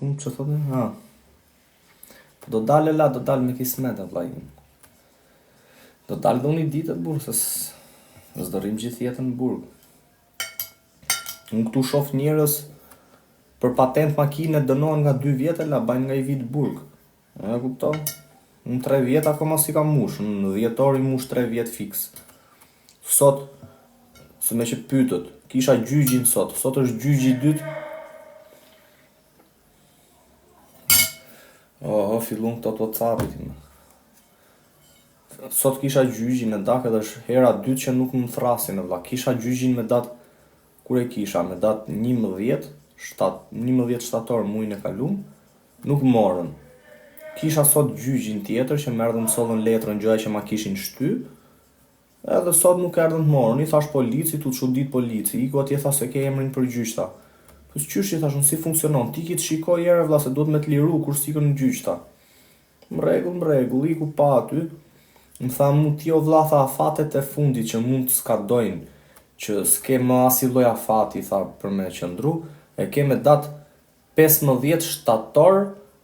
Unë që thotë, do dalë la, do dalë me kismet e vllai im. Do dalë dhe unë i ditë të burg, se s'do rrim gjithë jetën në burg. Unë këtu shof njerëz për patent makine dënohen nga 2 vjet la, bajnë nga i vit burg. E kupton? Unë 3 vjet akoma si kam mush, në 10 orë i mush 3 vjet fix. Sot, se me që pytët, kisha gjygjin sot është gjygji i dytë. Fillun këto të WhatsAppit. Sot kisha gjygjin e dak edhe është hera dytë që nuk më thrasin e vlla. Kisha gjygjin me datë, kur e kisha, me datë 11 shtator muajin e kalum, nuk morën. Kisha sot gjygjin tjetër që më erdhën më sollën letrën gjëja që ma kishin shty, edhe sot nuk erdhën të morën. I thash policit, u çudit polici, iku atje tha se ke emrin për gjyqta. Pës qysh i thashun, si funksionon, ti ki të shikoj ere vlla se duhet me të liru kur s'ikën në gjyqta. Më rregull, iku pa aty, më tha mu tjo vlla tha afatet e fundit që mund të skadojnë, që s'ke më asi lloj afati, tha për me qëndru, e ke me datë 15 shtator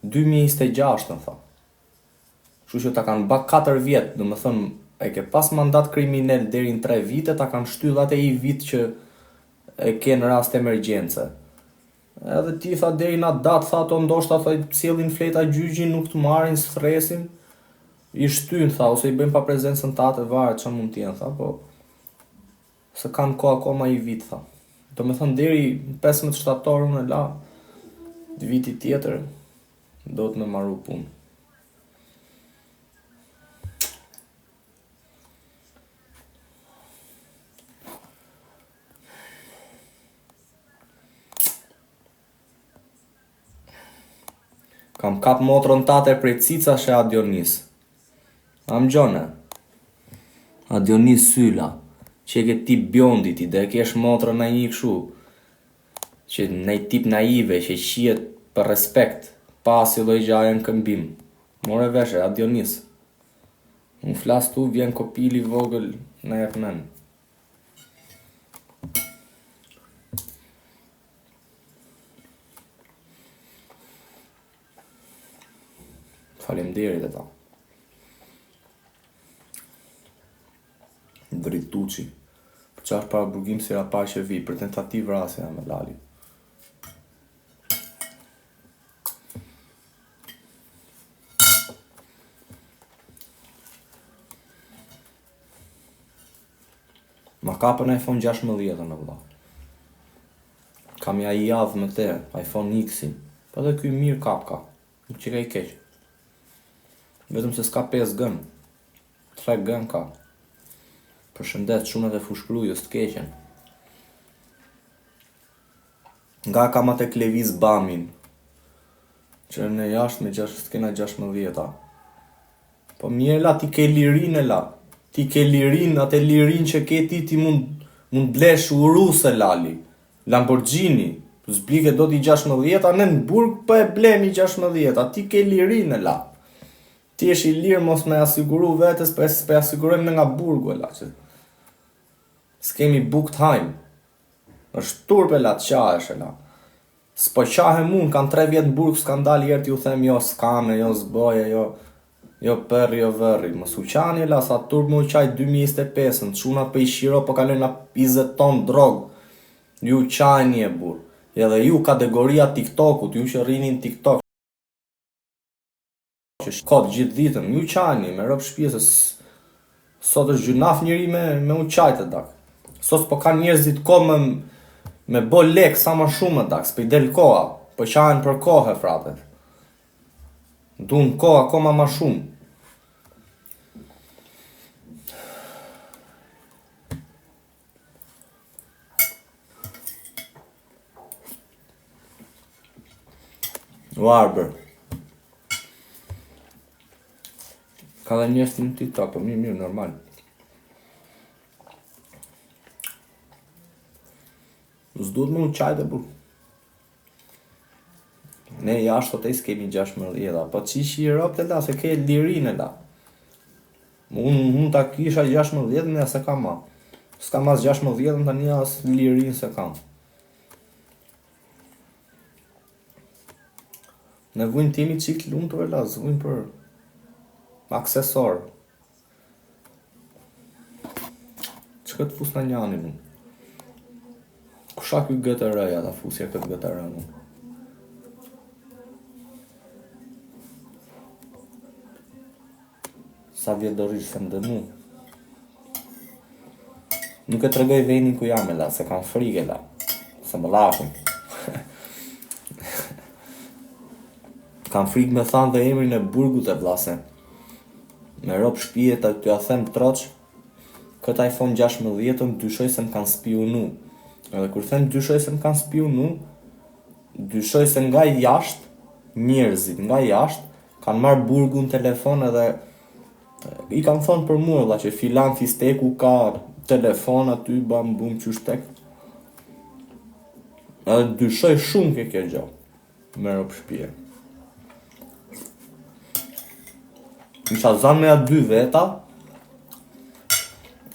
2026, në tha. Kështu që ta kanë bak 4 vjet, do me thënë, e ke pas mandat kriminal deri në 3 vite, ta kanë shtyll atë i vit që e ke në rast emergjence. Edhe ti tha deri në atë datë, tha ato ndoshta tha sjellin fleta gjyqin, nuk të marrin, s'thresin. I shtyn tha, ose i bëjmë pa prezencën tate, varet ç'a mund t'jen, tha, po se kanë kohë akoma i vit, tha. Do me thënë deri 15 shtator unë e la, viti tjetër do të me marru punë. Kam kap motrën tate prej cicash e Adionis. Am gjone. Adionis Syla. Që e ke tip bjondi ti, dhe e kesh motrën a një këshu. Që nej tip naive, që qiet për respekt, pasi lloj gjaje në këmbim. More veshe, Adionis. Unë flas tu, vjen kopili vogël në jep men. Faleminderit e ta. Drituçi. Për qash para burgim si rapa që vi, për tentativ vrasja me Lali. Ma kapën iPhone 16 në vëlla. Kam ja i javë me këte, iPhone X-in. Po dhe kuj mirë kap ka. Nuk që ka i keq. Vetëm se s'ka 5G, 3G ka. Përshëndet shumët e fushkrujës të keqen. Nga kam atë Kleviz Bamin, që në jashtë me 6, s'kena 16. Po mirë la, ti ke lirin e la. Ti ke lirin, atë lirin që ke ti mund blesh uruse lali. Lamborghini, zblike do t'i 16, në burg për e blemi 16, ti ke lirin e la. Ti esh i lirë mos me asiguru vetës, për asigurojmë nga burgu e la, që s'kemi booked time. Është turpe la të qahesh e la. S'po qahe mun, kanë 3 vjetë në burg, s'kan dalë jerë t'ju them jo skame, jo zboje, jo përri, jo vërri. Mos u qani e la, sa turp më u qaj 2025, në quna për i shiro, po kalojnë na 20 ton drogë. Ju qajni e burg. Edhe ju kategoria TikTokut, ju që rrinin TikTok. Që shkot gjithë ditën, ju qajni, me rëpë shpjesës, sot është gjunaf njëri me u qajtë e dak. Sot po ka njerëzit ko me bo lek sa ma shumë e dak, s'pe i del koha, po qajnë për kohë, frate. Dun koha koma ma shumë. Warber. Ka dhe njështë në TikTok, po mirë, normal. S'duhet më në qajtë e burë. Ne jashtë të s'kemi 16, po qish i Europë të la, se ke lirin e la. Unë ta kisha 16, ne se kam ma. S'kam as 16, të një as lirin se kam. Nevojnë timi qik të lumë të vela, zvojnë për aksesor. Që këtë fus në njani mu? Kusha këtë gëtë rëja ta fusja këtë gëtë rëja mu? Sa vjetë dorish se më dëmu? Nuk e të regoj venin ku jam e la, se kam frike la, se më lafin. Kam frikë me thanë dhe emrin e burgut e vlase. Me ropë shpije të t'ja them troq, këtë iPhone 16 dyshoj se më kanë spionu. Edhe kur them dyshoj se më kanë spionu, dyshoj se nga jashtë, njerëzit nga jashtë, kanë marrë burgun telefon edhe i kanë thonë për mua valla që filan fisteku ka telefon aty bam bum qyshtek. Edhe dyshoj shumë ke kjo gjë. Me ropë shpije. Isha zanë me atë 2 veta.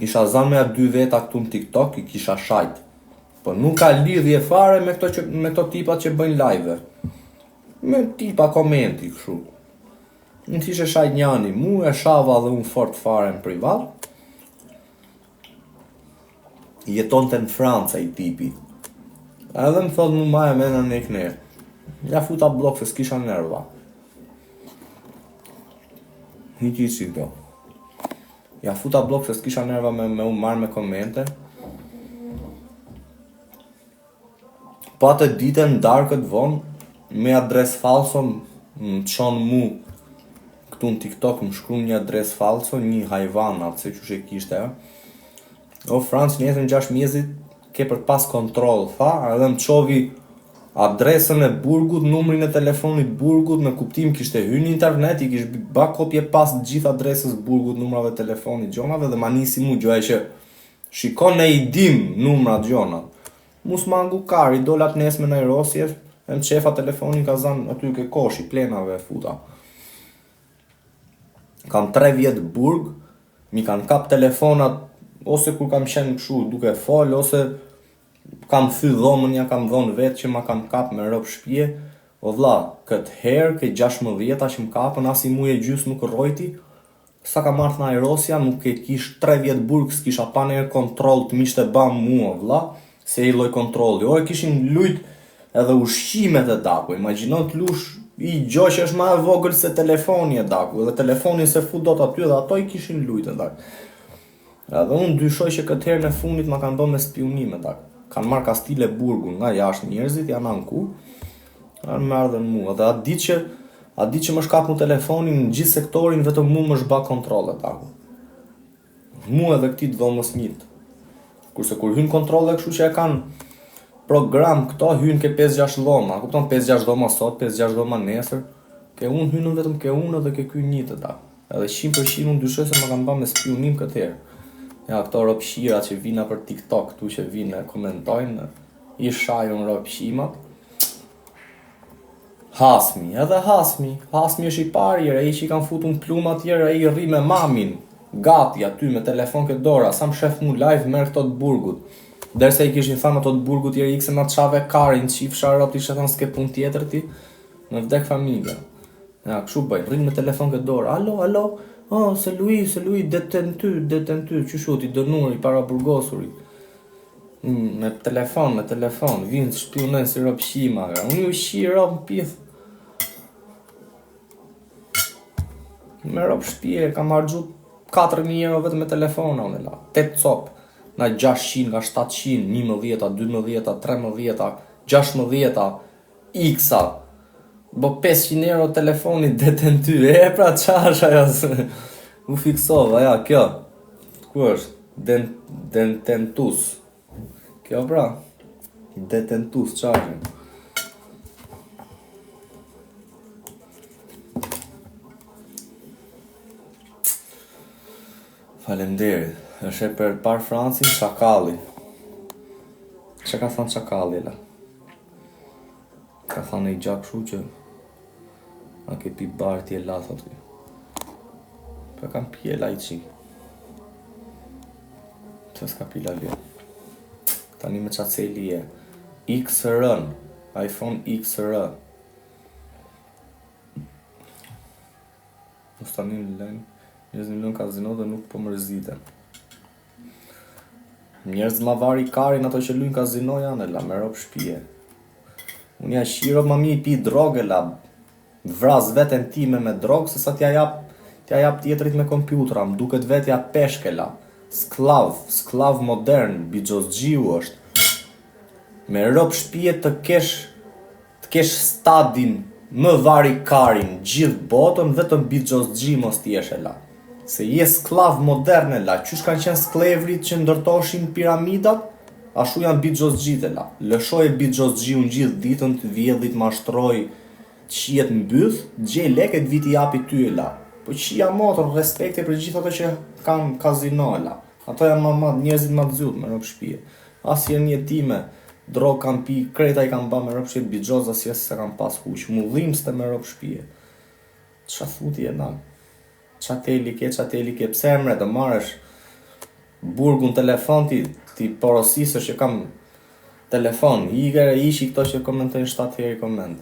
Isha zanë me atë 2 veta këtu në TikTok, i kisha shajt. Po nuk ka lidhje fare me këto tipat që bëjnë live. Me tipa komenti kështu. Në t'ishe shajt njani mu, e shava dhe unë fort fare në privat. Jeton të në Franca i tipi. Edhe më thot mu ma e mena në ekner. Ja futa blok se s'kisha nerva. Një qisi këto. Ja futa blok se s'kisha nerva me u marrë me komente. Po atë ditën darkët vonë, me adres falso më qonë mu këtu në TikTok më shkru një adres falso, një hajvan atë se që kishte. O Francë njëtën 6 mjezit ke për pas kontrol, tha, edhe më qovi adresën e burgut, numrin e telefonit burgut, me kuptim kishte hyrë në internet, i kishte ba kopje pas gjithë adresës burgut, numrave telefonit gjonave, dhe ma nisi mu gjoj që shikon e i dim numrat gjonat. Mus mangu kari, dolat nesme në Aerosjev, e më qefa telefonin ka zanë aty ke koshi, plenave futa. Kam 3 vjetë burg, mi kanë kap telefonat, ose kur kam qenë këshu duke fol, ose kam thy dhomën, ja kam dhonë vetë që ma kam kap me ropë shpije. O vlla, këtë herë, këtë 16 që më kapën, as i muje gjys nuk rojti, sa ka marrë në Aerosja, nuk e kish 3 vjetë burg, s'kisha pa njerë kontrol të mishte bam mua, vlla, se i loj kontroli. Ore kishin lujt edhe ushqimet e daku, imaginon të lush i gjo që është ma e vogël se telefoni e daku, edhe telefonin se fut do të aty edhe ato i kishin lujt e daku. Edhe unë dyshoj që këtë herë në fundit ma kanë bërë me spionime daku. Kanë marrë kastile burgun nga jashtë njerëzit, janë anku, kanë marrë dhe mua. Edhe a di që më shkap mu telefonin në gjithë sektorin, vetëm mu më shba kontrole daku. Mu edhe këti të dhomës njët. Kurse kur hynë kontrole kështu që e kanë program këto, hynë ke 5-6 dhoma. Kupton 5-6 dhoma sot, 5-6 dhoma nesër. Ke unë hynë vetëm ke unë dhe ke ky njët daku. Edhe 100% unë dyshoj se më kanë ba me spionim këtë herë. Ja, këto ropshira që vina për TikTok, këtu që vina e komentojnë, i shajun ropshimat. Hasmi, edhe Hasmi është i pari, e i që i kanë futu në pluma tjere, e i rri me mamin, gati aty me telefon këtë dora, sa më shef mu live merë këto të burgut. Derse i kishin thanë ato të burgut tjere, i kse nga të qave karin, qif sharop, ishe thanë s'ke pun tjetër ti, me vdek familja. Ja, këshu bëjnë, rrin me telefon këtë dora, alo, oh, se lui, detenty, që shuti, dënuri, para burgosuri. Me telefon, vinë shpionen si ropshima, unë ju shi ropë në pith. Me ropë shpije, kam argju 4.000 euro vetë me telefona, unë e la, 8 copë, nga 600, nga 700, 11, 12, 13, 16, X-a, bo 500 euro telefonit detenty, pra qash ajo se... U fiksova, ja, kjo. Ku është? Detentus. Kjo pra. Detentus, qarën. Falemderit. është e për par Francin, Çakalli. Që ka thënë Çakalli, la? Ka thënë i gjak shu që a ke pi barë ti e la, thot kjo. Për kam pi e la i qi. Që s'ka pi la ljo. Tani me qaceli e XR, iPhone XR. Mos tani lën 20 milion kazino dhe nuk po mërziten. Njerëz ma vari karin ato që luajn kazino janë la me rob shtëpie. Unë ja shiro më mirë pi drogë la vras veten time me drogë se sa t'ja jap tjetrit me kompjutra, më duket vetja peshke la. Sklav modern, bixhozgjiu është. Me rob shtëpie të kesh stadin më vari karin, gjithë botën vetëm bixhozgji mos t'jesh la. Se je sklav moderne la, qysh kanë qenë sklevrit që ndërtoshin piramidat, ashtu janë bixhozgjit la. Lëshoj bixhozgjiun gjithë ditën të vjedhit mashtroj, qiet mbyth, gjej leket viti japi ty la. Po qia motor, respekte për gjithë ato që kanë kazino la. Ato janë njerëzit ma t'zut me rob shtëpie. Asnjëherë në jetime, drog kanë pi, kreta i kanë ba me rob shtëpie, bixhoz asnjëherë se kanë pas huq, mullimste me rob shtëpie. Ç'a thuti e na? Ç'a teli ke, pse emre të marrësh burgun telefon ti porosisësh që kam telefon, ishi këto që komentojnë 7 herë koment.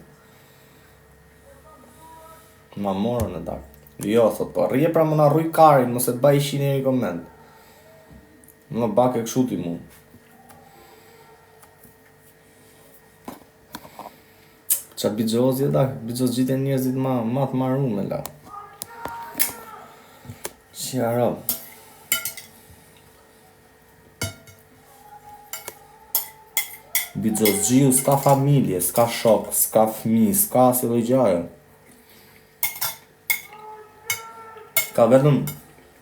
Ma morën e dak. Jo, thot po, rrje pra më na rruj karin, mos e të baj 100 herë koment. Më bake kështu ti mu. Qa bixhozi e dak, bixhozgjit e njerëzit ma të marrume la. Qia bixhozgjiu s'ka familje, s'ka shok, s'ka fmi, s'ka se do gjaja. Ka vetëm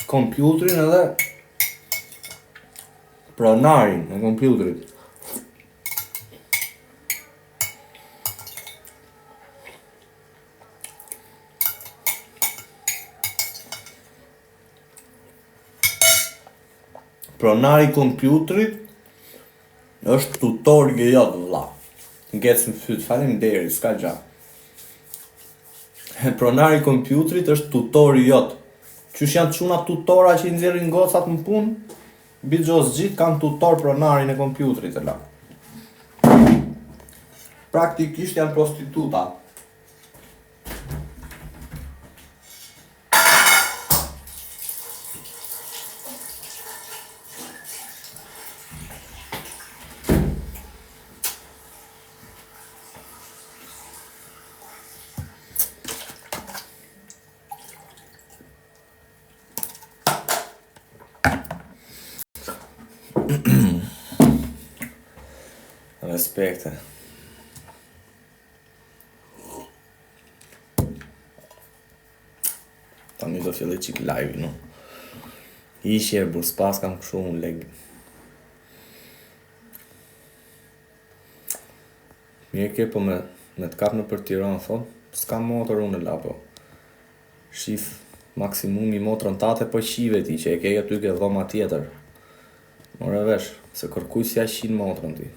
kompjutrin edhe pronarin e kompjutrit. Pronari kompjutrit është tutori i jot vlla. Ngec më fyt, faleminderit, s'ka gja. Pronari kompjutrit është tutori i jot. Qysh janë çuna tutora që i nxjerrin gocat në punë? Bixhozgjit kanë tutor pronarin e kompjutrit e la. Praktikisht janë prostituta. Respekte. Tani do filloj qik live, no? Ishje bur s'pas kam kështu unë leg. Mirë ke po me t'kap në për Tiranë, thot, s'ka motor unë la po. Shif maksimumi motrën tate po qive ti, që e ke aty ke dhoma tjetër. More vesh, se kërkuj si a 100 motrën ti.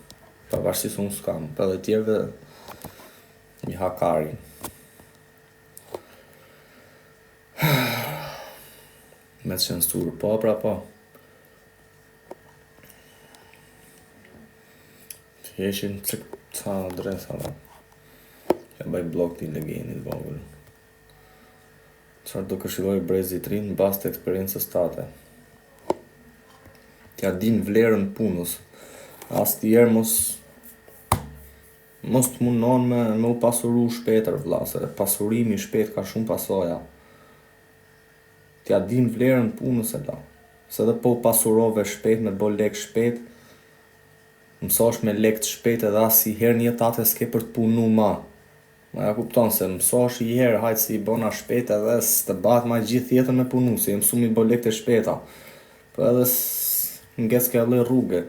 Pavarësisht unë s'kam, për dhe tjerve i hakarin. Me të censur, po pra po. Që jeshin ca adresa da. Ja baj blok t'i legenit vogël. Qarë do këshilloj brezit rinë në bas të eksperiencës tate. T'ja din vlerën punës. As t'jerë mos të mundon me u pasuru shpetër vlla, se pasurimi shpet ka shumë pasoja. T'ja din vlerën punës e la. Se dhe po u pasurove shpet me bo lek shpet, mësosh me lek të shpet edhe as i herë një tate s'ke për të punu ma. Ma ja kupton se mësosh i herë hajtë si i bona shpet edhe s'të bat ma gjithë jetën me punu, se i mësu mi bo lek të shpeta. Po edhe nges ke alle rrugë.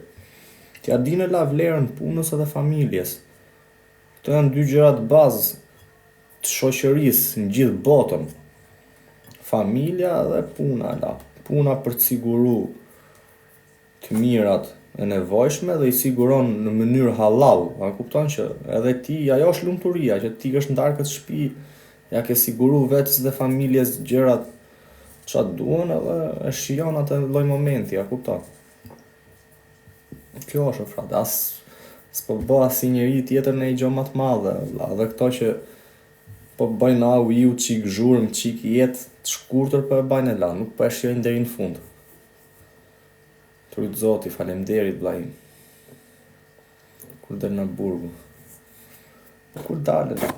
T'ja din e la vlerën punës edhe familjes. Këto janë 2 gjërat bazë të shoqërisë në gjithë botën. Familja dhe puna la. Puna për të siguru të mirat e nevojshme dhe i siguron në mënyrë halal. A kupton që edhe ti, ajo është lumturia, që ti është ndarë këtë shtëpi, ja ke siguru vetës dhe familjes gjërat që duhen edhe e shijon atë lloj momenti, a kupton? Kjo është frat, s'po bëha si njeri tjetër në i gjo më të madhe, dhe këto që po bëjnë au iu qik zhurëm, qik jetë, Të shkurtër për e bajnë e la, nuk për e shjojnë deri në fund. Trujt Zoti, faleminderit vllai. Kur del në burgu. Kur dalë la,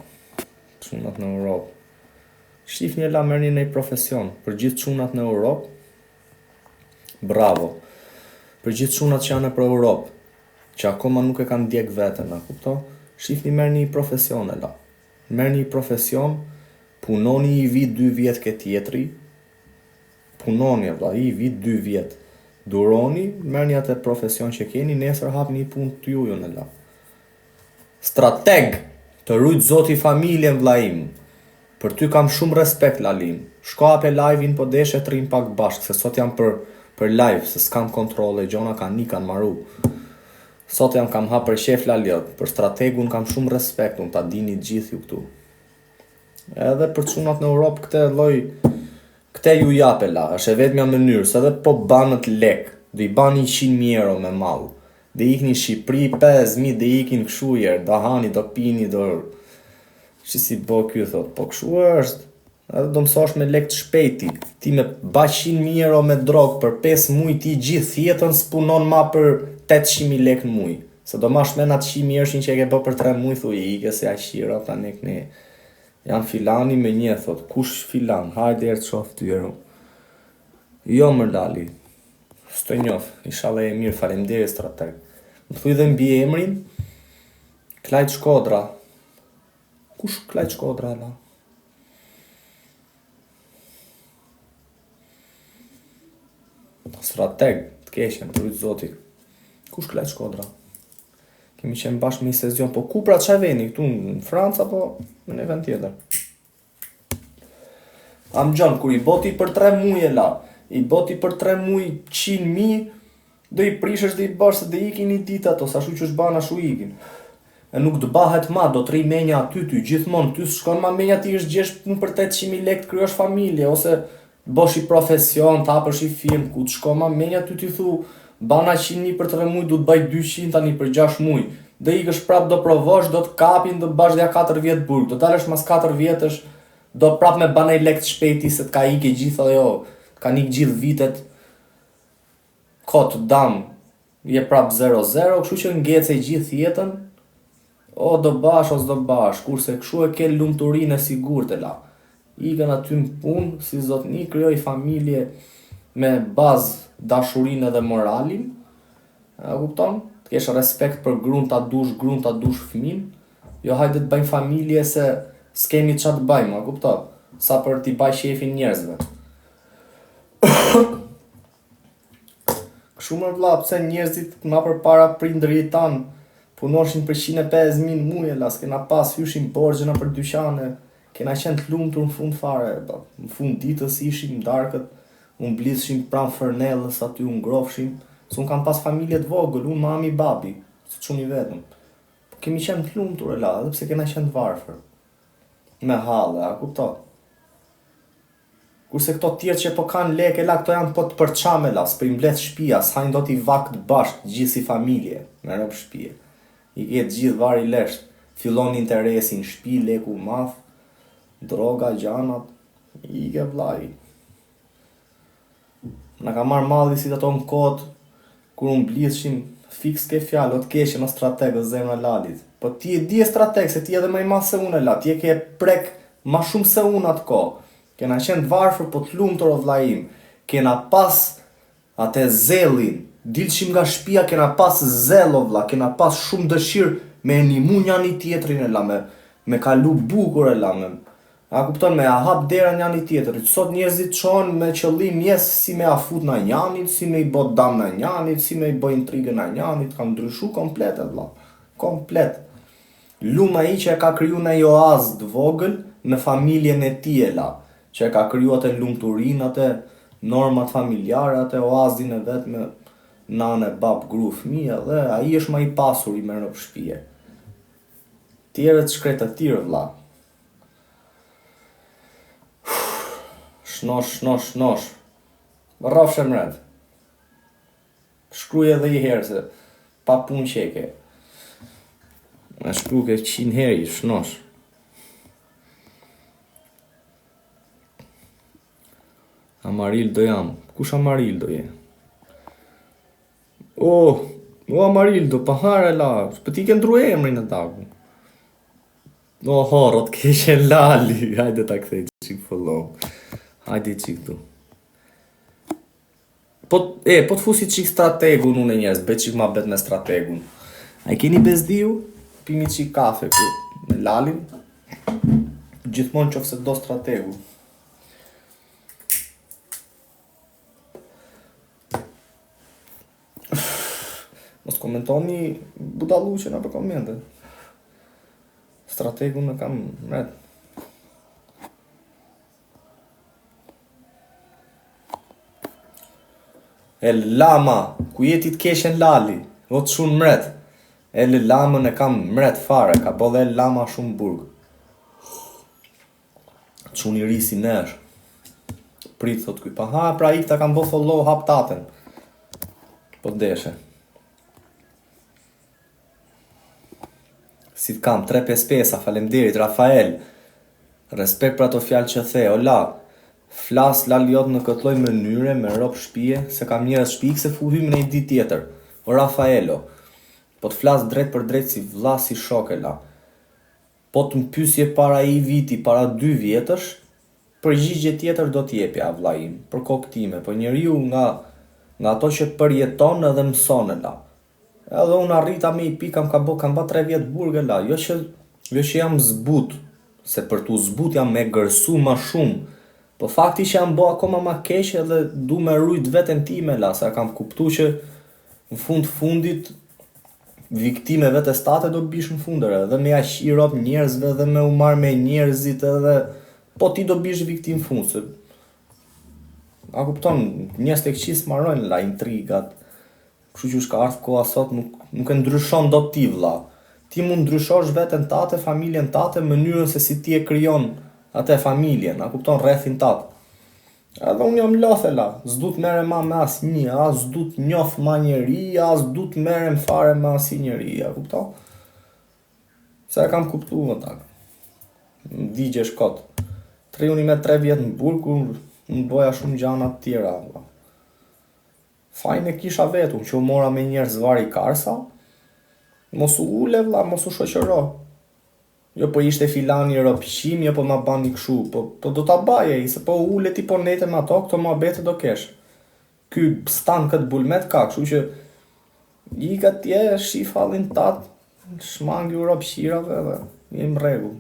çunat në Europë. Shifni e la merrni në profesion, për gjithë çunat në Europë. Bravo. Për gjithë çunat që janë për Europë, që akoma nuk e kanë djeg veten, a kupton? Shifni merrni profesion e la. Merrni profesion, punoni i vit 2 vjet ke tjetri. Punoni vllai i vit 2 vjet. Duroni, merrni atë profesion që keni, nesër hapni një punë të juaj në la. Strateg, të rujt Zoti familjen vllaim. Për ty kam shumë respekt lalim. Shko hape live-in po deshe të rrim pak bashkë, se sot jam për live, se s'kam kontrole, gjona kanë maru. Sot jam kam hap për shef laliot, për strategun kam shumë respekt, unë ta dini gjithë ju këtu. Edhe për çunat në Europë këte ju jape la, është e vetmja mënyrë, se edhe po banët lek, do i bani 100.000 euro me mall. Dhe ikni në Shqipëri 5.000, dhe ikin këshujer, do hani, do pini, do... Që si bo kjo thot, po këshu është, edhe do mësosh me lek të shpejti, ti me ba 100.000 euro me drogë për 5 muj, ti gjithë jetën s'punon ma për 800.000 lek në muj. Se do ma shmena të 100.000 ershin që e ke bo për 3 muj, thuj, i ke se a shira, ta ne këne. Jam filani me një, thot, kush filan, hajde erë të shof të jero. Jo mër lali, s'to njof, inshallah e mirë, faleminderit strateg. Më thuj dhe mbi emrin, Klajt Shkodra. Kush Klajt Shkodra, la? Strateg, të keshen, rujt Zoti. Kush Klajt Shkodra? Kemi qenë bashkë me i sezion, po ku pra qa veni, këtu në Franca, po në një vend tjetër. Am gjon, kur i boti për 3 muj e la, i boti për 3 muj 100.000, do i prishesh dhe i bash se dhe ikin i dit ato, sa shu që shbana shu ikin. E nuk të bahet ma, do të ri menja aty ty, gjithmonë, ty s'shkon ma menja ti është gjesh punë për 800.000 lek të kryosh familje, ose bosh i profesion, të hapësh i firmë, ku të shkon ma menja ty ti thu, bana 100.000 për 3 muj, du të baj 200 tani për 6 muj. Dhe ikësh prap do provosh, do të kapin, do të bash dhja 4 vjet burg, do t'alesh mas 4 vjetësh, do prap me banej lek të shpejti, se t'ka ike gjitha dhe jo, ka nik gjithë vitet, kot dam, je prap 0-0, kështu që ngece gjithë jetën, o do bash, ose do bash, kurse kështu e ke lumturinë e sigurt e la. Ikën aty në punë, si zotni, krijoj familje me bazë dashurinë dhe moralin, a kupton? Të kesh respekt për gruan ta dush fëmin, jo hajde të bëjmë familje se s'kemi qa të bëjmë, a kupton? Sa për t'i baj shefin njerëzve. Kështu më vlla, pse njerëzit ma për para prindërit tanë, punoshin për 150.000 muje, la s'kena pas hyshin borgjena për dyqane, kena qenë të lumtur në fund fare, në fund ditës ishim darkët, unë blizshim pran fërnellës aty, unë grofshim, se unë kam pas familje të vogël, unë mami, babi, se që i vetëm. Po kemi qenë të lumtur e la, edhe pse kena qenë të varfër. Me halle, a kupto? Kurse këto tjerë që po kanë lek e la, këto janë po të përçame la, s'po i mbledh shtëpia, s'hajnë do t'i vakt bashkë, gjithë si familje, me rob shtëpie. I ketë gjithë vari lesht, fillon interesin, shtëpi, leku, math, droga, gjanat, i ke vllai. Na ka marrë malli si ato në kot, kur unë blidhshim, fiks ke fjallë, o të keshe në strateg dhe zemra lalit. Po ti e di e strateg, se ti edhe më i mas se unë e la, ti e ke prek ma shumë se unë atë ko. Kena qenë varfër, po të lumtur o vllaim. Kena pas atë zellin, dilshim nga shtëpia, kena pas zel o vlla, kena pas shumë dëshirë me animu njani tjetrin e la, me kalu bukur e la, a kupton, me a hap dera njani tjetrit. Sot njerëzit çon me qëllim jes si me afut na njanit, si me i bot dam na njanit, si me i bë intrigën na njanit, kanë ndryshu komplet e vlla. Komplet. Luma i që e ka kriju në oazë të vogël në familjen e tij e la, që e ka kriju atë lumturinë, atë normat familjare, atë oazin e vet me nane, bab, gru, fëmijë, dhe ai është më i pasur i merr në shtëpi. Tjerët shkretë të tjerë vlla. Shnosh. Rrafsh e mred. Shkruaj edhe i herë se pa punë qeke. Me shkru ke 100 herë, shnosh. Amarildo jam. Kush Amarildo je? O Amarildo, pa hare la, për ti ke ndru emrin në taku. O, horot, keshe lali. Hajde ta kthej qik follow. Hajde qik tu. Po të fusi qik strategun unë e njerës, be qik ma bet me strategun. A i keni bezdiu? Pimi qik kafe me lalin. Gjithmonë qofë se do strategu. Mos komentoni budaluqe në për komente. Strategun në kam mret. Lama, ku jeti t'keshen lali, o të shumë mret. Lamën e kam mret fare, ka bo dhe lama shumë burg. Quni ri si nesh. Prit, thot kuj, pa ha, pra ik ta kam bo follow hap taten. Po deshe. Si t'kam, 355, falemderit, Rafael. Respekt për ato fjalë që the, o la. Flas laliot në këtë lloj mënyre me rob shpije, se kam njerëz shpik se fuhym në një ditë tjetër. O Rafaelo, po të flas drejt për drejt si vlla si shok e la. Po të mpysje para i viti, para 2 vjetësh, përgjigje tjetër do t'jepja vlla im, për kokë time, po njeriu nga ato që përjeton edhe mëson e la. Edhe unë arrita me i pi, kam ba 3 vjet burg e la, jo që jam zbut, se për t'u zbut jam me gërsu ma shumë, po fakti që jam bo akoma ma keq edhe du me rujt veten time la, se kam kuptu që në fundit viktime vetes tate do bish në fundere, edhe me aq i rop njerëzve edhe me u marr me njerëzit edhe po ti do bish viktim fund, se a kupton, njerëz tek qis marrojnë la intrigat, kështu që shka ardh koha sot nuk e ndryshon do ti vlla. Ti mund ndryshosh veten tate, familjen tate, mënyrën se si ti e krijon atë familjen, a kupton rrethin tat. Edhe unë jam lodh e la, s'du t'merrem ma me asnjë, as s'du t'njoh ma njeri, as s'du t'merrem fare me asnjë njeri, a kupton? Se e kam kuptu më tak. Digje shkot. Triuni me 3 vjet në burg, unë boja shumë gjana të tjera. Fajn e kisha vetun, që u mora me njerëz vari karsa, mos u ule vlla, mos u shoqëro. Jo po ishte filani ropshim, jo po ma bani kshu, po do ta baje i, se po ule ti po nete me ato, këto ma bete do kesh. Ky stan këtë bulmet ka, kështu që i ka tje, shif hallin tat, shmangi u ropshirave dhe jem rregull.